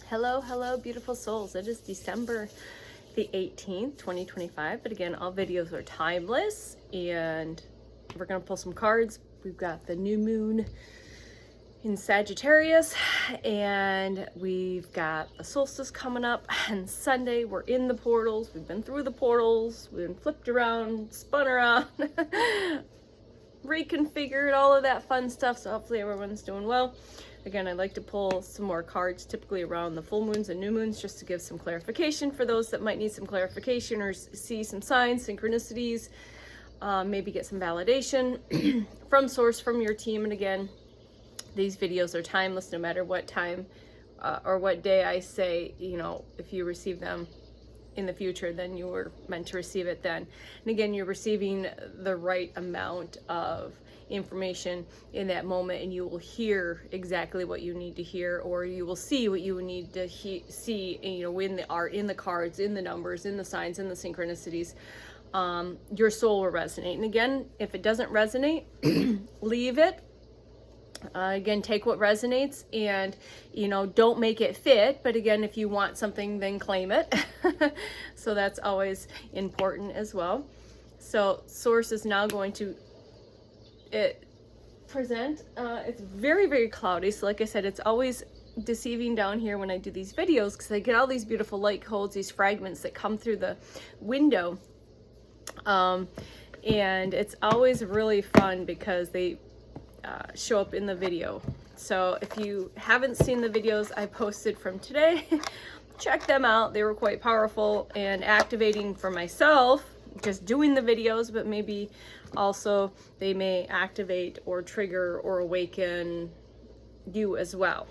Hello, hello, beautiful souls. It is December the 18th, 2025. But again, all videos are timeless and we're going to pull some cards. We've got the new moon in Sagittarius and we've got the solstice coming up on Sunday. We're in the portals. We've been through the portals. We've been flipped around, spun around, reconfigured, all of that fun stuff. So hopefully everyone's doing well. Again, I like to pull some more cards typically around the full moons and new moons just to give some clarification for those that might need some clarification or see some signs, synchronicities, maybe get some validation from source, from your team. And again, these videos are timeless no matter what time or what day I say, you know, if you receive them in the future, then you were meant to receive it then. And again, you're receiving the right amount of information in that moment, and you will hear exactly what you need to hear, or you will see what you need to see, you know, in the art, in the cards, in the numbers, in the signs, in the synchronicities. Your soul will resonate. And again, if it doesn't resonate, leave it. Again, take what resonates and, you know, don't make it fit. But again, if you want something, then claim it. So that's always important as well. So source is now going to present. It's very, very cloudy. So like I said, it's always deceiving down here when I do these videos because I get all these beautiful light codes, these fragments that come through the window. And it's always really fun because they show up in the video. So if you haven't seen the videos I posted from today, check them out. They were quite powerful and activating for myself, just doing the videos, but maybe also they may activate or trigger or awaken you as well.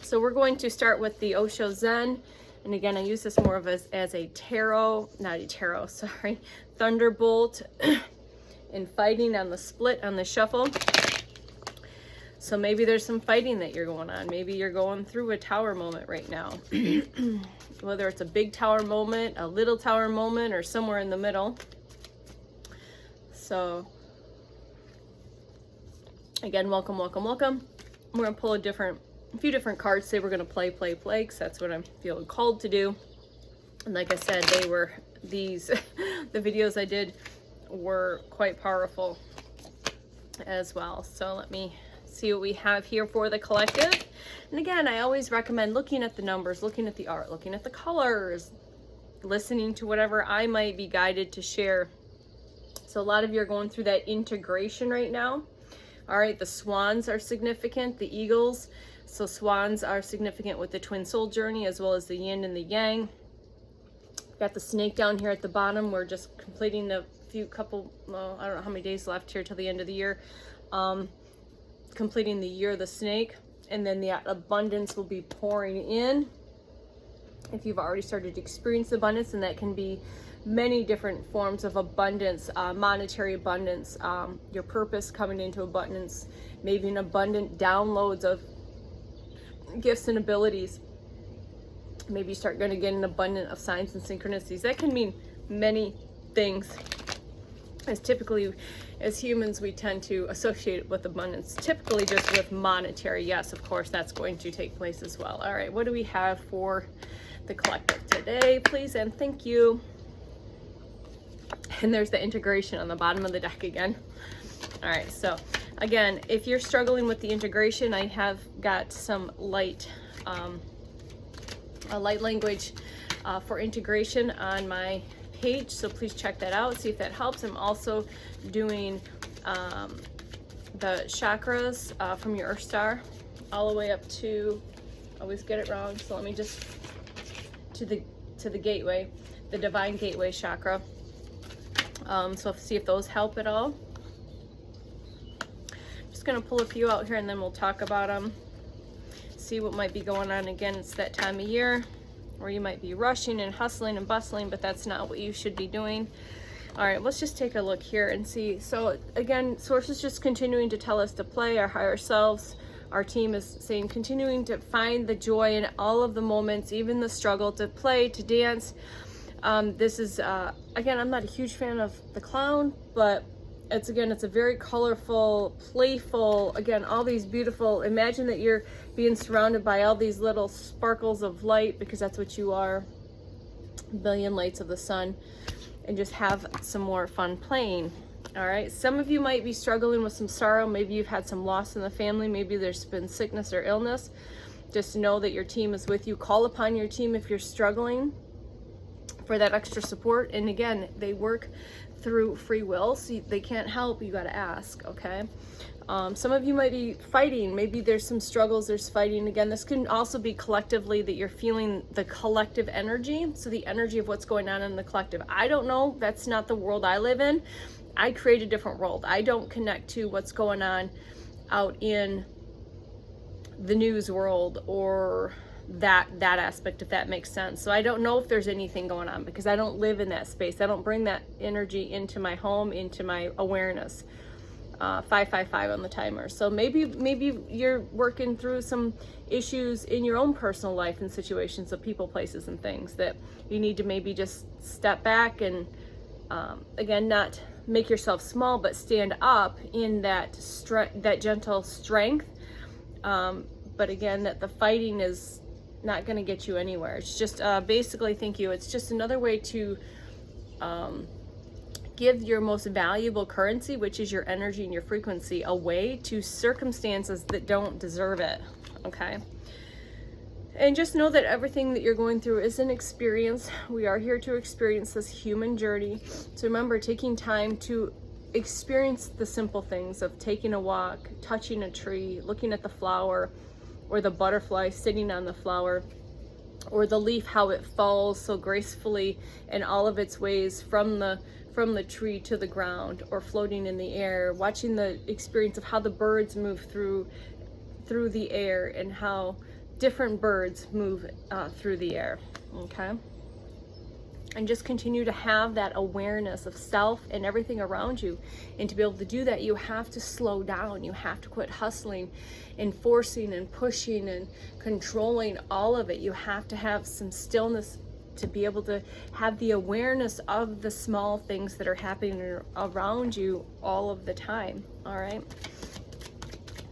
So we're going to start with the Osho Zen. And again, I use this more of as a tarot, not a tarot, sorry, thunderbolt and fighting on the split, on the shuffle. So maybe there's some fighting that you're going on. Maybe you're going through a tower moment right now. Whether it's a big tower moment, a little tower moment, or somewhere in the middle. So again, welcome, welcome, welcome. We're gonna pull a few different cards. Say we're gonna play, because that's what I'm feeling called to do. And like I said, they were these, the videos I did were quite powerful as well. So let me see what we have here for the collective. And again, I always recommend looking at the numbers, looking at the art, looking at the colors, listening to whatever I might be guided to share. So a lot of you are going through that integration right now. All right, the swans are significant, the eagles. So swans are significant with the twin soul journey as well as the yin and the yang. Got the snake down here at the bottom. We're just completing the well, I don't know how many days left here till the end of the year. Completing the year of the snake, and then the abundance will be pouring in. If you've already started to experience abundance, and that can be many different forms of abundance, monetary abundance, your purpose coming into abundance, maybe an abundant downloads of gifts and abilities. Maybe you start going to get an abundance of signs and synchronicities. That can mean many things. As typically, as humans, we tend to associate it with abundance, typically just with monetary. Yes, of course, that's going to take place as well. All right, what do we have for the collective today, please and thank you? And there's the integration on the bottom of the deck again. All right, so again, if you're struggling with the integration, I have got some light, a light language for integration on my page, so please check that out, see if that helps. I'm also doing the chakras from your Earth Star all the way up to, I always get it wrong, so let me just, to the gateway, the divine gateway chakra. So see if those help at all. Just gonna pull a few out here and then we'll talk about them, see what might be going on. Again, it's that time of year where you might be rushing and hustling and bustling, but that's not what you should be doing. All right, let's just take a look here and see. So again, source is just continuing to tell us to play our higher selves. Our team is saying continuing to find the joy in all of the moments, even the struggle, to play, to dance. This is, again, I'm not a huge fan of the clown, but it's a very colorful, playful, again, all these beautiful, imagine that you're being surrounded by all these little sparkles of light, because that's what you are, a billion lights of the sun, and just have some more fun playing. All right, some of you might be struggling with some sorrow. Maybe you've had some loss in the family. Maybe there's been sickness or illness. Just know that your team is with you. Call upon your team if you're struggling for that extra support. And again, they work through free will, so they can't help, you got to ask. Okay, some of you might be fighting. Maybe there's some struggles, there's fighting. Again, this can also be collectively, that you're feeling the collective energy, so the energy of what's going on in the collective. I don't know, that's not the world I live in. I create a different world. I don't connect to what's going on out in the news world or that aspect, if that makes sense. So I don't know if there's anything going on, because I don't live in that space. I don't bring that energy into my home, into my awareness. 555 on the timer. So maybe you're working through some issues in your own personal life and situations of people, places, and things that you need to maybe just step back and again, not make yourself small, but stand up in that gentle strength. But again, that the fighting is not going to get you anywhere. It's just basically, thank you, it's just another way to give your most valuable currency, which is your energy and your frequency, away to circumstances that don't deserve it. Okay, and just know that everything that you're going through is an experience. We are here to experience this human journey. So remember, taking time to experience the simple things of taking a walk, touching a tree, looking at the flower, or the butterfly sitting on the flower, or the leaf, how it falls so gracefully in all of its ways from the tree to the ground, or floating in the air, watching the experience of how the birds move through the air, and how different birds move through the air. Okay, and just continue to have that awareness of self and everything around you. And to be able to do that, you have to slow down. You have to quit hustling and forcing and pushing and controlling all of it. You have to have some stillness to be able to have the awareness of the small things that are happening around you all of the time. All right,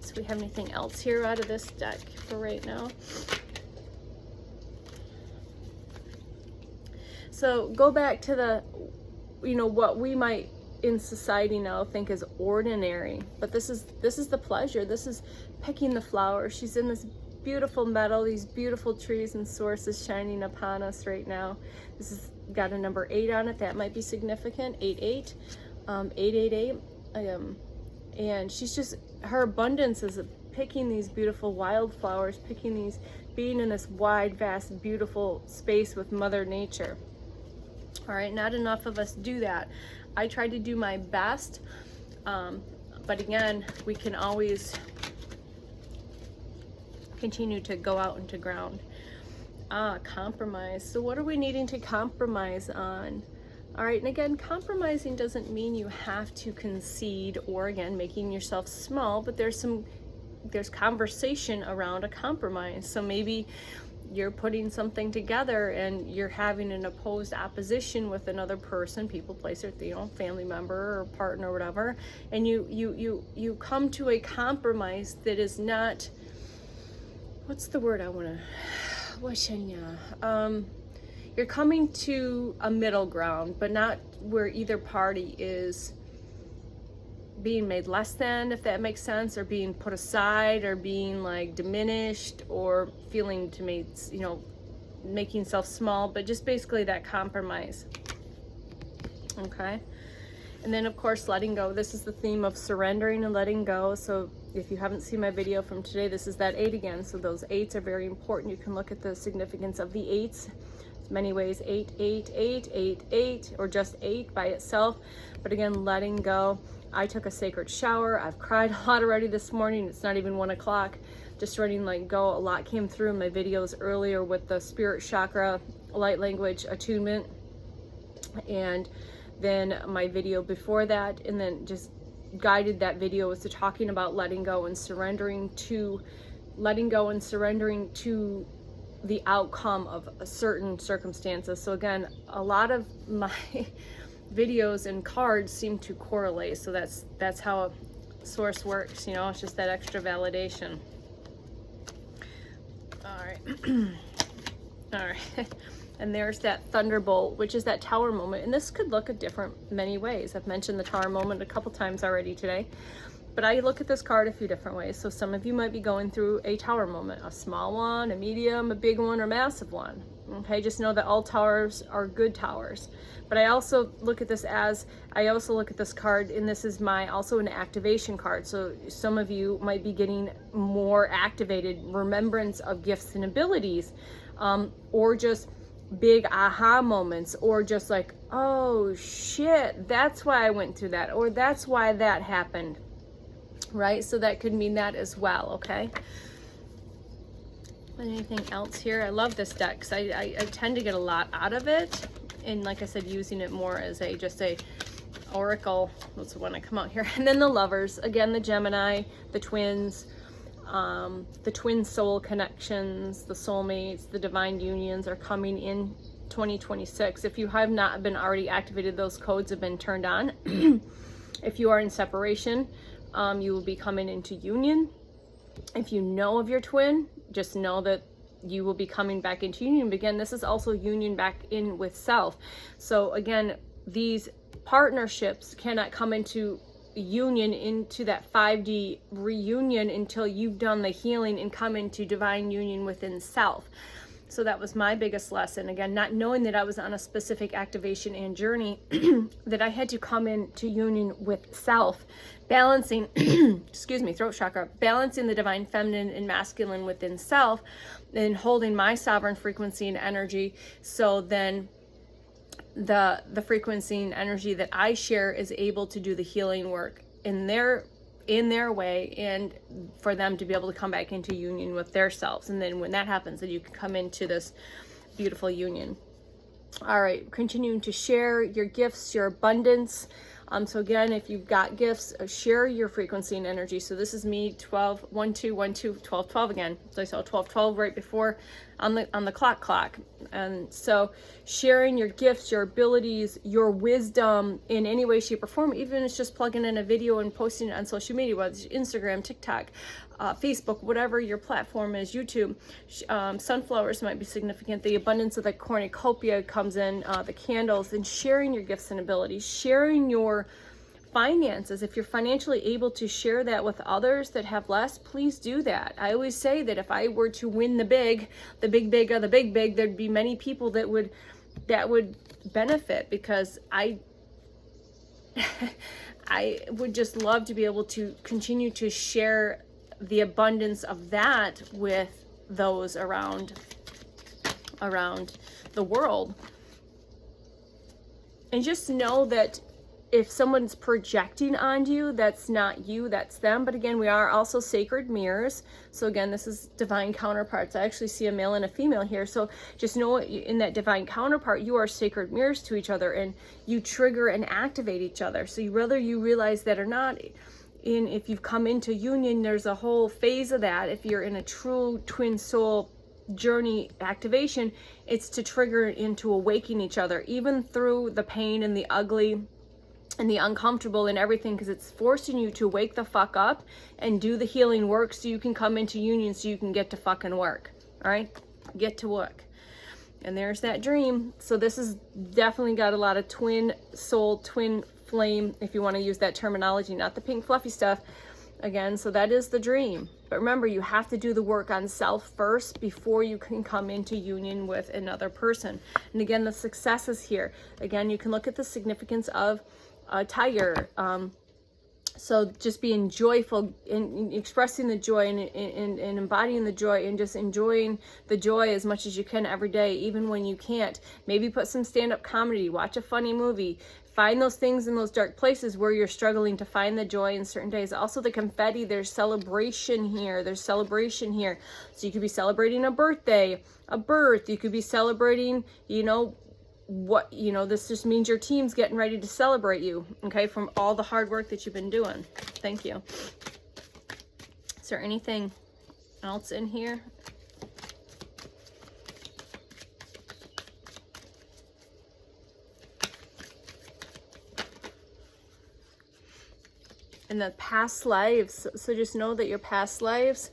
so we have anything else here out of this deck for right now? So go back to the, what we might in society now think is ordinary, but this is the pleasure. This is picking the flowers. She's in this beautiful meadow, these beautiful trees and sources shining upon us right now. This has got a number 8 on it. That might be significant. 88, 888. And she's just, her abundance is picking these beautiful wildflowers, being in this wide, vast, beautiful space with Mother Nature. All right, not enough of us do that. I try to do my best, but again, we can always continue to go out into ground. Compromise. So what are we needing to compromise on? All right, and again, compromising doesn't mean you have to concede, or again, making yourself small, but there's conversation around a compromise. So maybe you're putting something together and you're having an opposition with another person, people, place, or family member or partner or whatever, and you come to a compromise that is not, what's the word I want to, you're coming to a middle ground, but not where either party is being made less than, if that makes sense, or being put aside, or being like diminished, or feeling to make, making self small, but just basically that compromise. Okay, and then of course letting go. This is the theme of surrendering and letting go. So if you haven't seen my video from today, this is that 8 again. So those 8s are very important. You can look at the significance of the 8s. There's many ways, 8, 8, 8, 8, 8, or just 8 by itself. But again, letting go. I took a sacred shower. I've cried a lot already this morning. It's not even 1 o'clock. Just letting go. A lot came through in my videos earlier with the spirit chakra, light language, attunement, and then my video before that, and then just guided that video was to talking about letting go and surrendering to the outcome of certain circumstances. So again, a lot of my videos and cards seem to correlate. So that's how a source works, you know, it's just that extra validation. All right. All right. And there's that thunderbolt, which is that tower moment. And this could look at many ways. I've mentioned the tower moment a couple times already today, but I look at this card a few different ways. So some of you might be going through a tower moment, a small one, a medium, a big one, or massive one. Okay, just know that all towers are good towers. But I also look at this card, and this is also an activation card. So some of you might be getting more activated remembrance of gifts and abilities, or just big aha moments, or just like, oh shit, that's why I went through that, or that's why that happened, right? So that could mean that as well, okay? Anything else here? I love this deck because I tend to get a lot out of it, and like I said, using it more as just a oracle. That's the one I come out here. And then the lovers, again, the Gemini, the twins, the twin soul connections, the soulmates, the divine unions are coming in 2026. If you have not been already activated, those codes have been turned on. If you are in separation, you will be coming into union. If you know of your twin, just know that you will be coming back into union. But again, this is also union back in with self. So again, these partnerships cannot come into union, into that 5D reunion, until you've done the healing and come into divine union within self. So that was my biggest lesson. Again, not knowing that I was on a specific activation and journey, that I had to come into union with self, balancing, excuse me, throat chakra, balancing the divine feminine and masculine within self, and holding my sovereign frequency and energy. So then the frequency and energy that I share is able to do the healing work in their way, and for them to be able to come back into union with their selves. And then when that happens, then you can come into this beautiful union. All right, continuing to share your gifts, your abundance. So again, if you've got gifts, share your frequency and energy. So this is me, 12, 1, 2, 1, 2, 12, 12 again. So I saw 12, 12 right before on the clock. And so sharing your gifts, your abilities, your wisdom in any way, shape, or form, even if it's just plugging in a video and posting it on social media, whether it's Instagram, TikTok, Facebook, whatever your platform is, YouTube. Sunflowers might be significant. The abundance of the cornucopia comes in, the candles, and sharing your gifts and abilities, sharing your finances. If you're financially able to share that with others that have less, please do that. I always say that if I were to win the big of the big, there'd be many people that would benefit, because I would just love to be able to continue to share the abundance of that with those around the world. And just know that if someone's projecting on you, that's not you, that's them. But again, we are also sacred mirrors. So again, this is divine counterparts. I actually see a male and a female here. So just know in that divine counterpart, you are sacred mirrors to each other, and you trigger and activate each other. So whether you realize that or not, if you've come into union, there's a whole phase of that. If you're in a true twin soul journey activation, it's to trigger and to awaken each other, even through the pain and the ugly and the uncomfortable and everything, because it's forcing you to wake the fuck up and do the healing work so you can come into union, so you can get to fucking work. All right, get to work. And there's that dream. So this has definitely got a lot of twin soul, twin flame, if you want to use that terminology, not the pink fluffy stuff. Again, so that is the dream. But remember, you have to do the work on self first before you can come into union with another person. And again, the success is here. Again, you can look at the significance of a tiger. So just being joyful and expressing the joy and embodying the joy, and just enjoying the joy as much as you can every day, even when you can't. Maybe put some stand-up comedy, watch a funny movie. Find those things in those dark places where you're struggling to find the joy in certain days. Also the confetti, there's celebration here. There's celebration here. So you could be celebrating a birthday, a birth. You could be celebrating, this just means your team's getting ready to celebrate you, okay, from all the hard work that you've been doing. Thank you. Is there anything else in here? And the past lives. So just know that your past lives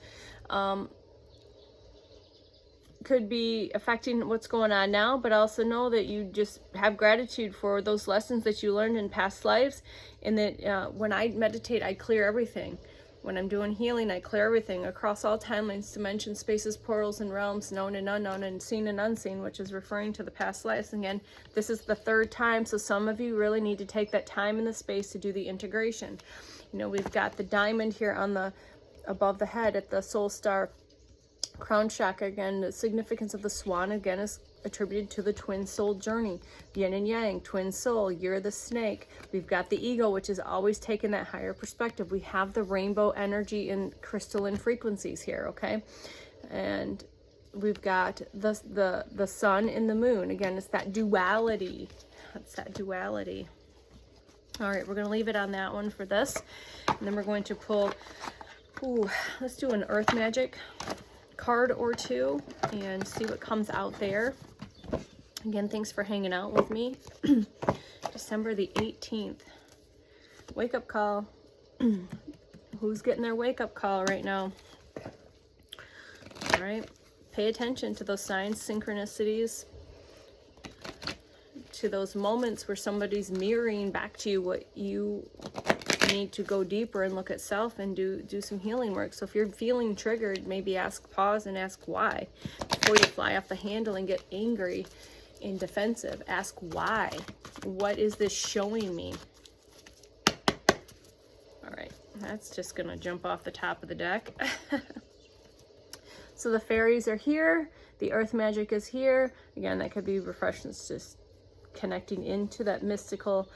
could be affecting what's going on now, but also know that you just have gratitude for those lessons that you learned in past lives, and that when I meditate, I clear everything. When I'm doing healing, I clear everything across all timelines, dimensions, spaces, portals, and realms, known and unknown, and seen and unseen, which is referring to the past lives. Again, this is the 3rd time, so some of you really need to take that time and the space to do the integration. You know, we've got the diamond here on the above the head at the soul star crown chakra. Again, the significance of the swan again is attributed to the twin soul journey. Yin and yang, twin soul, you're the snake. We've got the ego, which is always taking that higher perspective. We have the rainbow energy and crystalline frequencies here, okay? And we've got the sun and the moon. Again, it's that duality. It's that duality. All right, we're going to leave it on that one for this. And then we're going to pull, let's do an earth magic card or two and see what comes out there. Again, thanks for hanging out with me. December the 18th. Wake up call. Who's getting their wake up call right now? All right. Pay attention to those signs, synchronicities, to those moments where somebody's mirroring back to you what you need to go deeper and look at self and do some healing work. So if you're feeling triggered, maybe pause and ask why. Before you fly off the handle and get angry and defensive, ask why. What is this showing me? All right, that's just gonna jump off the top of the deck. So the fairies are here, the earth magic is here. Again, that could be refreshments, just connecting into that mystical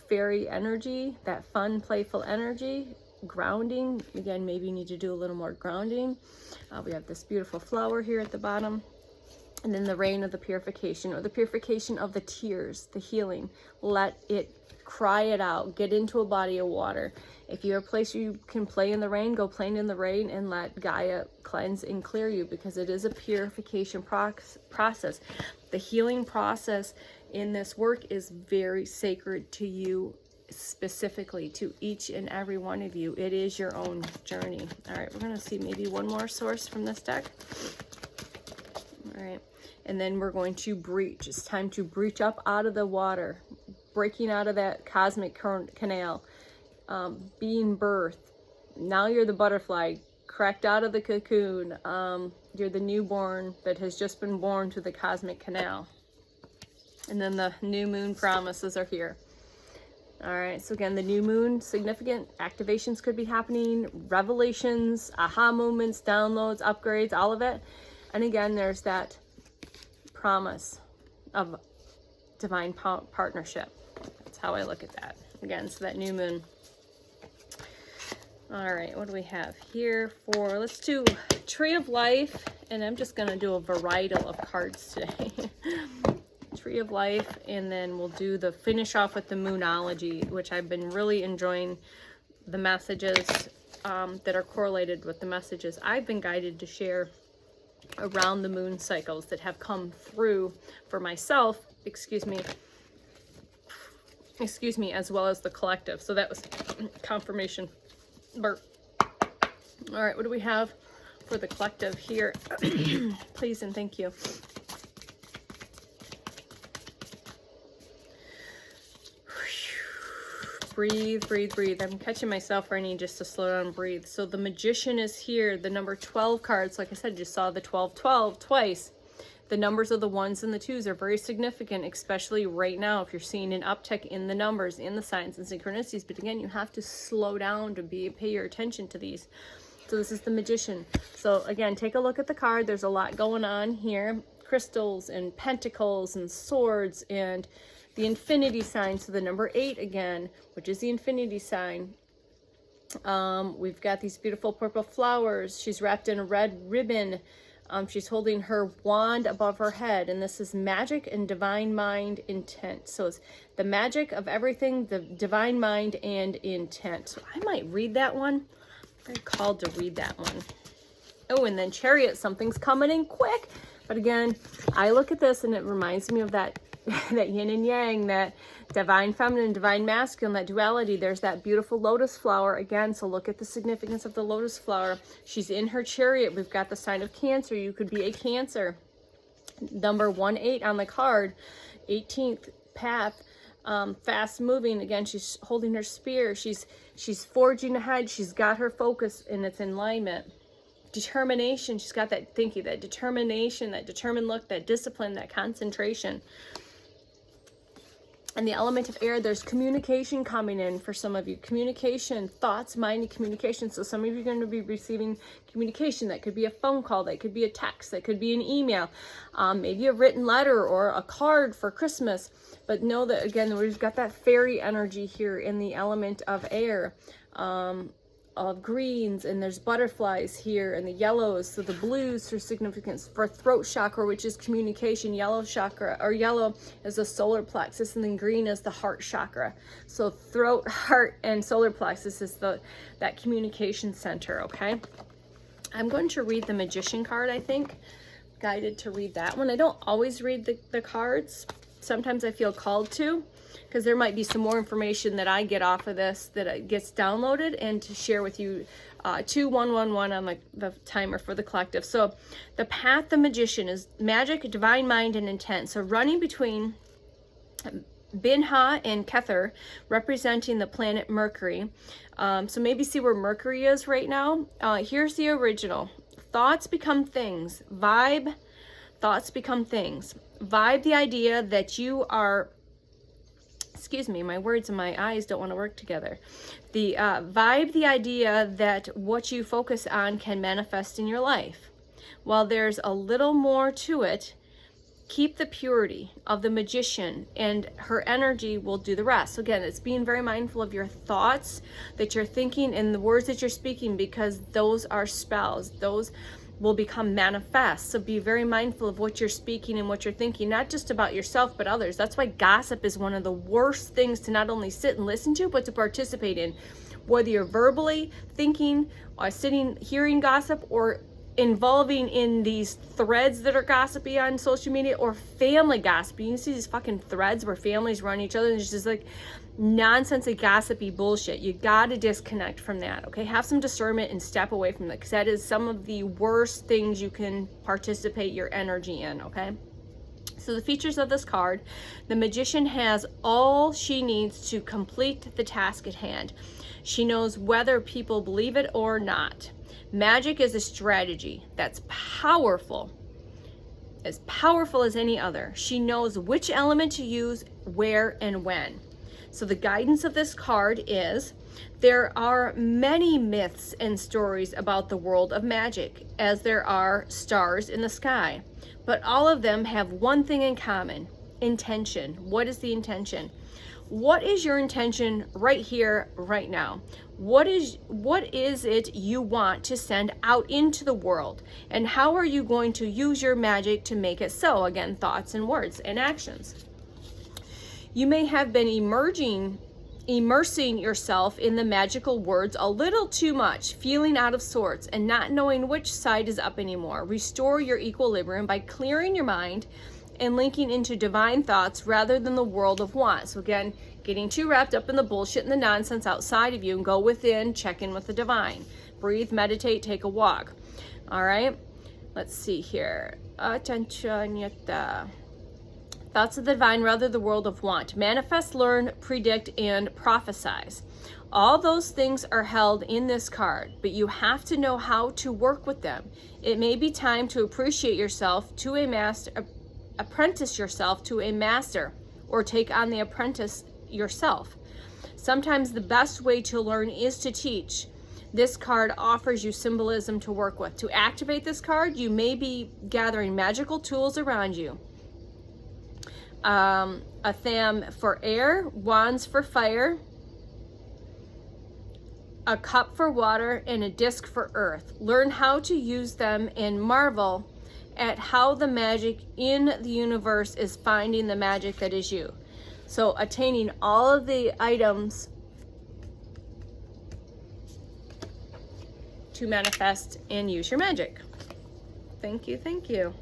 fairy energy, that fun, playful energy. Grounding, again, maybe you need to do a little more grounding. We have this beautiful flower here at the bottom. And then the rain of the purification, or the purification of the tears, the healing. Let it cry it out. Get into a body of water. If you're a place you can play in the rain, go play in the rain and let Gaia cleanse and clear you, because it is a purification process. The healing process in this work is very sacred to you, specifically to each and every one of you. It is your own journey. All right, we're going to see maybe one more source from this deck. All right. And then we're going to breach. It's time to breach up out of the water, breaking out of that cosmic canal, being birthed. Now you're the butterfly, cracked out of the cocoon. You're the newborn that has just been born to the cosmic canal. And then the new moon promises are here. All right, so again, the new moon, significant activations could be happening, revelations, aha moments, downloads, upgrades, all of it. And again, there's that promise of divine partnership. That's how I look at that. Again, so that new moon. All right, what do we have here for, let's do Tree of Life, and I'm just going to do a varietal of cards today. Tree of Life, and then we'll do the finish off with the Moonology, which I've been really enjoying the messages that are correlated with the messages I've been guided to share around the moon cycles that have come through for myself, excuse me, as well as the collective. So that was confirmation. Burp. All right, what do we have for the collective here? Please and thank you. Breathe, breathe, breathe. I'm catching myself where I need just to slow down and breathe. So the Magician is here. The number 12 cards, like I said, just saw the 12-12 twice. The numbers of the 1s and the 2s are very significant, especially right now if you're seeing an uptick in the numbers, in the signs and synchronicities. But again, you have to slow down to pay your attention to these. So this is the Magician. So again, take a look at the card. There's a lot going on here. Crystals and pentacles and swords and the infinity sign. So the number 8 again, which is the infinity sign. We've got these beautiful purple flowers. She's wrapped in a red ribbon. She's holding her wand above her head, and this is magic and divine mind intent. So it's the magic of everything, the divine mind and intent. So I might read that one. I'm very called to read that one. Oh, and then Chariot, something's coming in quick. But again, I look at this and it reminds me of that that yin and yang, that divine feminine, divine masculine, that duality. There's that beautiful lotus flower again. So look at the significance of the lotus flower. She's in her chariot. We've got the sign of Cancer. You could be a Cancer. Number 18 on the card, 18th path, fast moving. Again, she's holding her spear. She's forging ahead. She's got her focus and it's in alignment. Determination. She's got that thinking, that determination, that determined look, that discipline, that concentration. And the element of air, there's communication coming in for some of you. Communication, thoughts, mind, and communication. So some of you are going to be receiving communication. That could be a phone call. That could be a text. That could be an email. Maybe a written letter or a card for Christmas. But know that, again, we've got that fairy energy here in the element of air. Of greens, and there's butterflies here, and the yellows. So the blues for significance for throat chakra, which is communication. Yellow chakra, or yellow is the solar plexus, and then green is the heart chakra. So throat, heart, and solar plexus is that communication center. Okay, I'm going to read the Magician card. I think guided to read that one. I don't always read the cards. Sometimes I feel called to, because there might be some more information that I get off of this that gets downloaded, and to share with you. 2111 on the timer for the collective. So the path, the Magician, is magic, divine mind, and intent. So running between Binha and Kether, representing the planet Mercury. So maybe see where Mercury is right now. Here's the original. Thoughts become things. Vibe, thoughts become things. Vibe, the idea that you are, excuse me, my words and my eyes don't want to work together. The vibe, the idea that what you focus on can manifest in your life. While there's a little more to it, keep the purity of the Magician, and her energy will do the rest. So again, it's being very mindful of your thoughts that you're thinking and the words that you're speaking, because those are spells. Those will become manifest. So be very mindful of what you're speaking and what you're thinking, not just about yourself, but others. That's why gossip is one of the worst things to not only sit and listen to, but to participate in. Whether you're verbally thinking or sitting, hearing gossip, or involving in these threads that are gossipy on social media, or family gossiping. You see these fucking threads where families run each other, and it's just like nonsense and gossipy bullshit. You got to disconnect from that. Okay, have some discernment and step away from that, because that is some of the worst things you can participate your energy in. Okay, so the features of this card: the Magician has all she needs to complete the task at hand. She knows whether people believe it or not. Magic is a strategy that's powerful as any other. She knows which element to use, where, and when. So the guidance of this card is, there are many myths and stories about the world of magic, as there are stars in the sky. But all of them have one thing in common: intention. What is the intention? What is your intention right here, right now? What is it you want to send out into the world? And how are you going to use your magic to make it so? Again, thoughts and words and actions. You may have been immersing yourself in the magical words a little too much, feeling out of sorts and not knowing which side is up anymore. Restore your equilibrium by clearing your mind and linking into divine thoughts rather than the world of want. So again, getting too wrapped up in the bullshit and the nonsense outside of you, and go within, check in with the divine. Breathe, meditate, take a walk. All right, let's see here. Attention. Thoughts of the divine rather than the world of want. Manifest, learn, predict, and prophesize. All those things are held in this card, but you have to know how to work with them. It may be time to appreciate yourself to a master, apprentice yourself to a master, or take on the apprentice yourself. Sometimes the best way to learn is to teach. This card offers you symbolism to work with. To activate this card, you may be gathering magical tools around you. A tham for air, wands for fire, a cup for water, and a disc for earth. Learn how to use them and marvel at how the magic in the universe is finding the magic that is you. So attaining all of the items to manifest and use your magic. Thank you, thank you.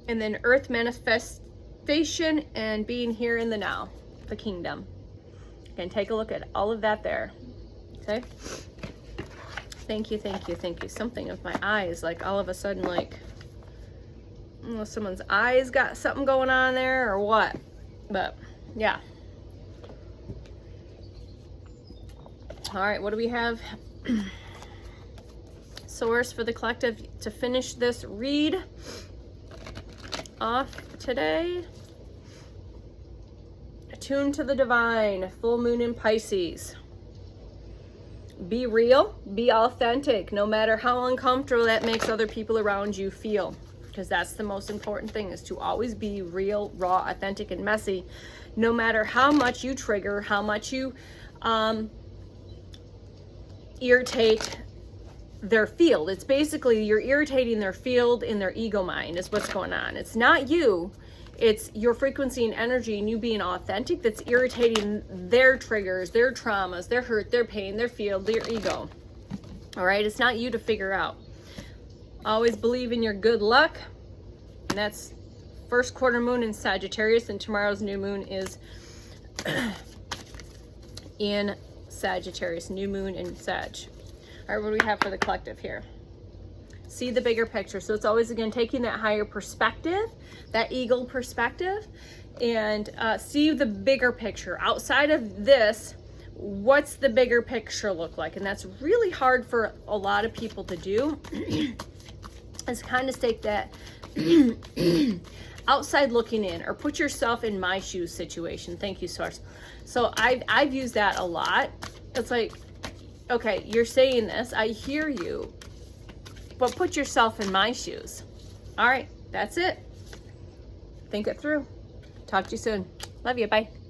And then earth manifestation and being here in the now, the kingdom. Again, take a look at all of that there. Okay. Thank you, thank you, thank you. Something of my eyes, like all of a sudden, like, I don't know, someone's eyes got something going on there or what. But yeah. All right, what do we have? Source for the collective to finish this read off today. Attune to the divine, full moon in Pisces. Be real, be authentic, no matter how uncomfortable that makes other people around you feel. Because that's the most important thing, is to always be real, raw, authentic, and messy. No matter how much you trigger, how much you irritate their field. It's basically you're irritating their field in their ego mind is what's going on. It's not you. It's your frequency and energy and you being authentic that's irritating their triggers, their traumas, their hurt, their pain, their field, their ego. All right? It's not you to figure out. Always believe in your good luck. And that's first quarter moon in Sagittarius, and tomorrow's new moon is in Sagittarius, new moon in Sag. All right, what do we have for the collective here? See the bigger picture. So it's always, again, taking that higher perspective, that eagle perspective, and see the bigger picture. Outside of this, what's the bigger picture look like? And that's really hard for a lot of people to do. Is kind of take that outside looking in, or put yourself in my shoes situation. Thank you, Source. So I've used that a lot. It's like, okay, you're saying this, I hear you, but put yourself in my shoes. All right, that's it. Think it through. Talk to you soon. Love you. Bye.